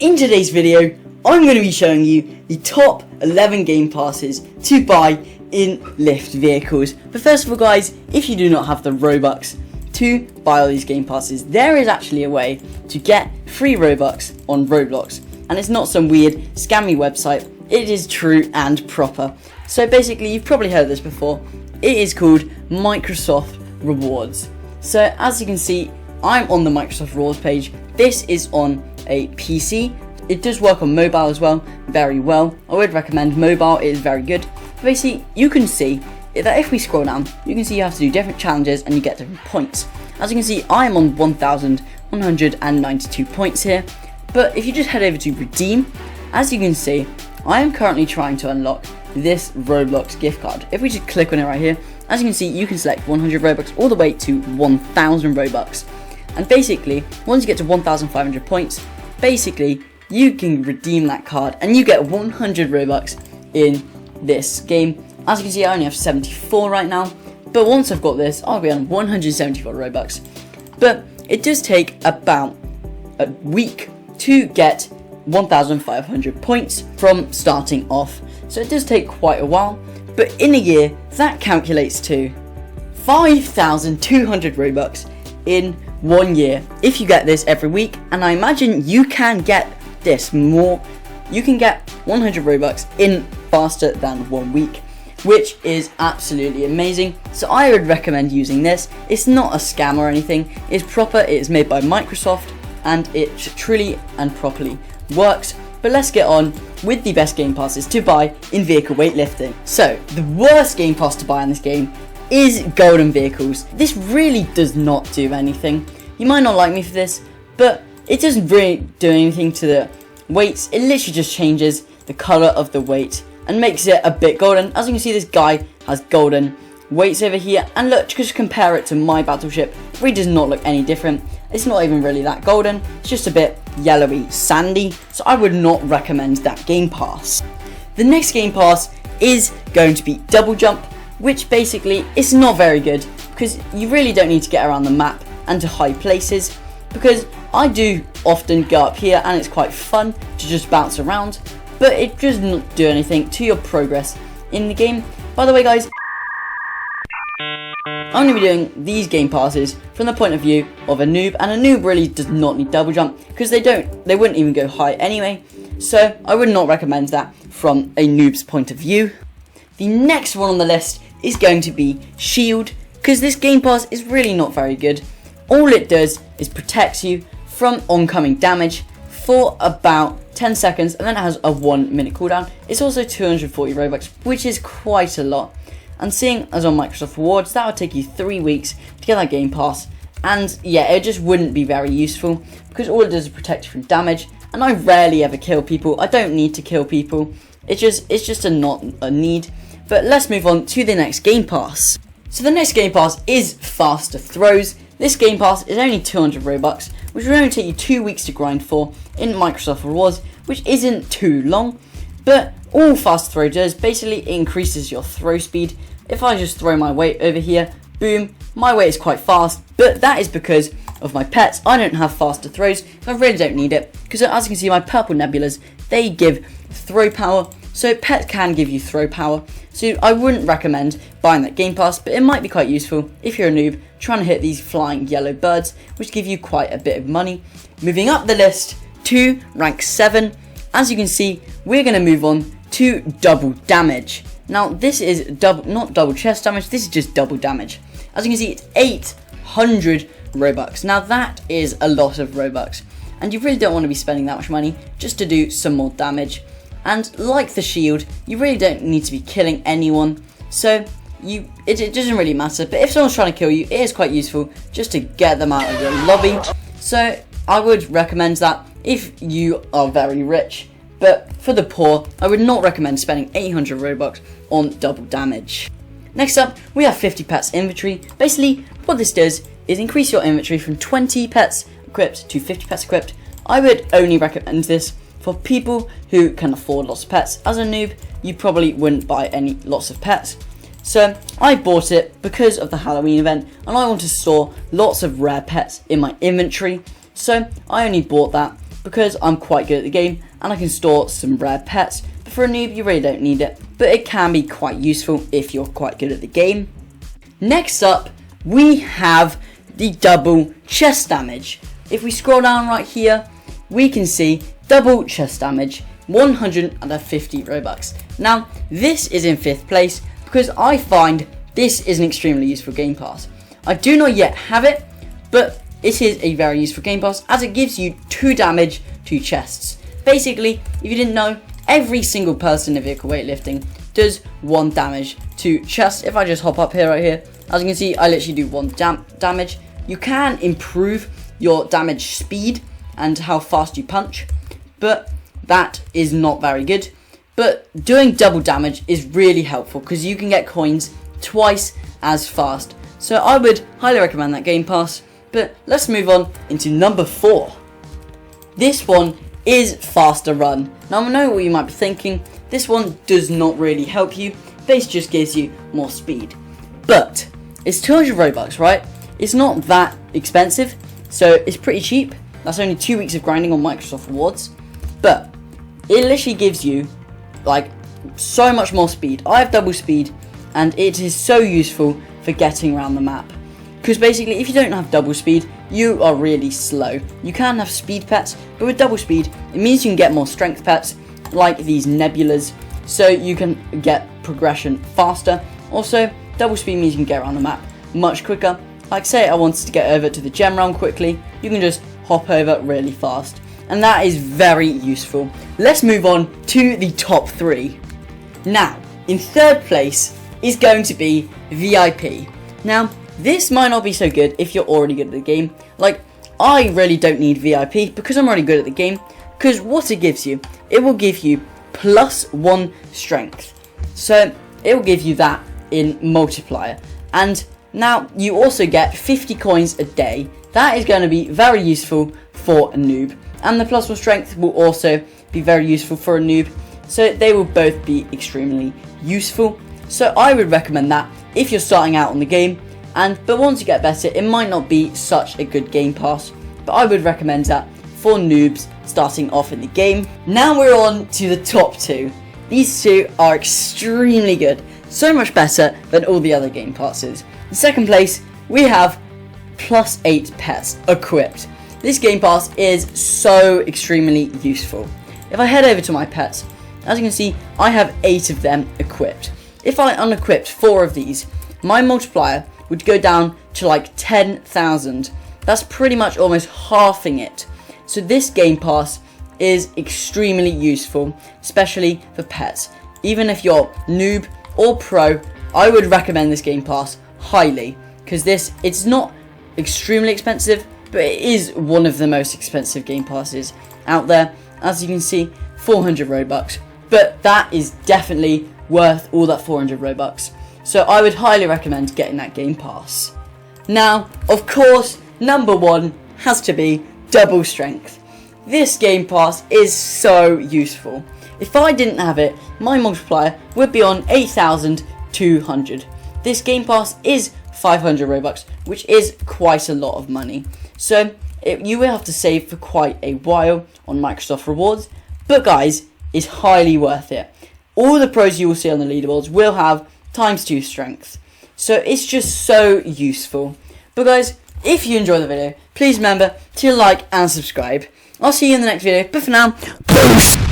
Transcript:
In today's video, I'm going to be showing you the top 11 game passes to buy in lift vehicles. But first of all guys, if you do not have the Robux to buy all these game passes, there is actually a way to get free Robux on Roblox. And it's not some weird scammy website, it is true and proper. So basically, you've probably heard of this before, it is called Microsoft Rewards. So as you can see, I'm on the Microsoft Rewards page. This is on a PC. It does work on mobile as well, very well. I would recommend mobile, it is very good. But basically, you can see that if we scroll down, you can see you have to do different challenges and you get different points. As you can see, I am on 1,192 points here. But if you just head over to redeem, as you can see, I am currently trying to unlock this Roblox gift card. If we just click on it right here, as you can see, you can select 100 Robux all the way to 1,000 Robux. And basically, once you get to 1,500 points, basically, you can redeem that card and you get 100 Robux in this game. As you can see, I only have 74 right now, but once I've got this, I'll be on 174 Robux. But it does take about a week to get 1,500 points from starting off. So it does take quite a while, but in a year, that calculates to 5,200 Robux in 1 year if you get this every week. And I imagine you can get this more. You can get 100 Robux in faster than 1 week, which is absolutely amazing. So I would recommend using this. It's not a scam or anything, it's proper, it is made by Microsoft and it truly and properly works. But let's get on with the best game passes to buy in vehicle weightlifting. So the worst game pass to buy in this game is golden vehicles. This really does not do anything. You might not like me for this, but it doesn't really do anything to the weights. It literally just changes the color of the weight and makes it a bit golden. As you can see, this guy has golden weights over here, and look, just compare it to my battleship, it really does not look any different. It's not even really that golden, it's just a bit yellowy sandy, so I would not recommend that game pass. The next game pass is going to be double jump, which basically is not very good because you really don't need to get around the map and to high places, because I do often go up here and it's quite fun to just bounce around, but it does not do anything to your progress in the game. By the way guys, I'm going to be doing these game passes from the point of view of a noob, and a noob really does not need double jump because they wouldn't even go high anyway, so I would not recommend that from a noob's point of view. The next one on the list is going to be shield, because this game pass is really not very good. All it does is protects you from oncoming damage for about 10 seconds, and then it has a 1 minute cooldown. It's also 240 Robux, which is quite a lot. And seeing as on Microsoft Rewards, that would take you 3 weeks to get that game pass. And yeah, it just wouldn't be very useful because all it does is protect you from damage. And I rarely ever kill people. I don't need to kill people. It's just not a need. But let's move on to the next game pass. So the next game pass is faster throws. This game pass is only 200 Robux, which will only take you 2 weeks to grind for in Microsoft Rewards, which isn't too long. But all fast throw does, basically it increases your throw speed. If I just throw my weight over here, boom, my weight is quite fast, but that is because of my pets. I don't have faster throws, I really don't need it, because as you can see, my purple nebulas, they give throw power, so pets can give you throw power. So I wouldn't recommend buying that game pass, but it might be quite useful if you're a noob trying to hit these flying yellow birds, which give you quite a bit of money. Moving up the list to rank 7, as you can see, we're going to move on to double damage. Now this is not double chest damage, this is just double damage. As you can see, it's 800 Robux. Now that is a lot of Robux, and you really don't want to be spending that much money just to do some more damage. And like the shield, you really don't need to be killing anyone, so it doesn't really matter. But if someone's trying to kill you, it is quite useful just to get them out of your lobby. So I would recommend that if you are very rich. But for the poor, I would not recommend spending 800 Robux on double damage. Next up, we have 50 pets inventory. Basically, what this does is increase your inventory from 20 pets equipped to 50 pets equipped. I would only recommend this for people who can afford lots of pets. As a noob, you probably wouldn't buy lots of pets. So I bought it because of the Halloween event, and I want to store lots of rare pets in my inventory. So I only bought that because I'm quite good at the game and I can store some rare pets. But for a noob, you really don't need it, but it can be quite useful if you're quite good at the game. Next up, we have the double chest damage. If we scroll down right here, we can see double chest damage, 150 Robux. Now, this is in 5th place because I find this is an extremely useful game pass. I do not yet have it, but it is a very useful game pass as it gives you 2 damage to chests. Basically, if you didn't know, every single person in vehicle weightlifting does 1 damage to chests. If I just hop up here, right here, as you can see, I literally do 1 damage. You can improve your damage speed and how fast you punch, but that is not very good. But doing double damage is really helpful because you can get coins twice as fast. So I would highly recommend that game pass. But let's move on into number 4. This one is faster run. Now I know what you might be thinking, this one does not really help you, this just gives you more speed. But it's 200 Robux, right? It's not that expensive, so it's pretty cheap. That's only 2 weeks of grinding on Microsoft Rewards. But it literally gives you like so much more speed. I have double speed and it is so useful for getting around the map. Because basically, if you don't have double speed, you are really slow. You can have speed pets, but with double speed, it means you can get more strength pets, like these nebulas, so you can get progression faster. Also, double speed means you can get around the map much quicker. Like say I wanted to get over to the gem realm quickly, you can just hop over really fast. And that is very useful. Let's move on to the top 3. Now, in 3rd place is going to be VIP. Now, this might not be so good if you're already good at the game. Like, I really don't need VIP because I'm already good at the game. Because what it gives you, it will give you +1 strength. So, it will give you that in multiplier. And now, you also get 50 coins a day. That is going to be very useful for a noob. And the +1 strength will also be very useful for a noob. So, they will both be extremely useful. So, I would recommend that if you're starting out on the game. But once you get better, it might not be such a good game pass, but I would recommend that for noobs starting off in the game. Now we're on to the top 2. These 2 are extremely good, so much better than all the other game passes. In 2nd place, we have +8 pets equipped. This game pass is so extremely useful. If I head over to my pets, as you can see, I have 8 of them equipped. If I unequipped 4 of these, my multiplier would go down to like 10,000. That's pretty much almost halving it. So this game pass is extremely useful, especially for pets. Even if you're noob or pro, I would recommend this game pass highly because it's not extremely expensive, but it is one of the most expensive game passes out there. As you can see, 400 Robux, but that is definitely worth all that 400 Robux. So I would highly recommend getting that game pass. Now, of course, number 1 has to be double strength. This game pass is so useful. If I didn't have it, my multiplier would be on 8,200. This game pass is 500 Robux, which is quite a lot of money. So you will have to save for quite a while on Microsoft Rewards, but guys, it's highly worth it. All the pros you will see on the leaderboards will have ×2 strength. So it's just so useful. But guys, if you enjoyed the video, please remember to like and subscribe. I'll see you in the next video, but for now, peace!